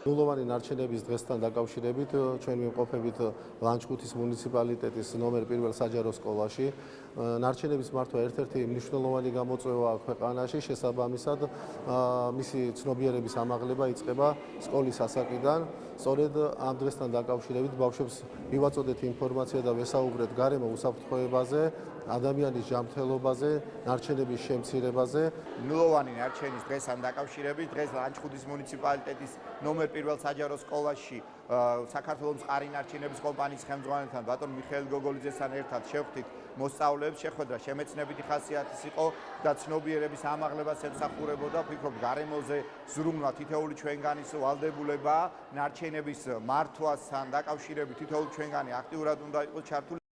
ნულოვანი ნარჩენების დღესთან დაკავშირებით ჩვენ ვიმყოფებით ლანჩხუთის მუნიციპალიტეტის ნომერ 1 საჯარო სკოლაში. ნარჩენების მართვა ერთ-ერთი მნიშვნელოვანი გამოწვევაა ქვეყანაში, შესაბამისად მისი ცნობიერების ამაღლება იწყება სკოლის ასაკიდან. სწორედ ამ დღესთან დაკავშირებით ბავშვებს მივაწოდეთ ინფორმაცია და ვესაუბრეთ გარემო უსაფრთხოებაზე, ადამიანის ჯანმრთელობაზე, ნარჩენების შემცირებაზე. ნულოვანი ნარჩენის დღესთან დაკავშირებით დღეს ლანჩხუთის მუნიციპალიტეტის ნომერ 1 საჯარო სკოლაში საქართველოს მყარი ნარჩენების კომპანიის ხელმძღვანელთან ბატონ მიხეილ გოგოლიძესთან ერთად შევხვდით მოსწავლეებს. შეხვედრა შემეცნებითი ხასიათის იყო და ცნობიერების ამაღლებას ემსახურებოდა. ვფიქრობ, გარემოზე ზრუნვა თითოეული ჩვენგანის ვალდებულება, ნარჩენების მართვასთან დაკავშირებით თითოეული ჩვენგანი აქტიურად უნდა იყოს ჩართული.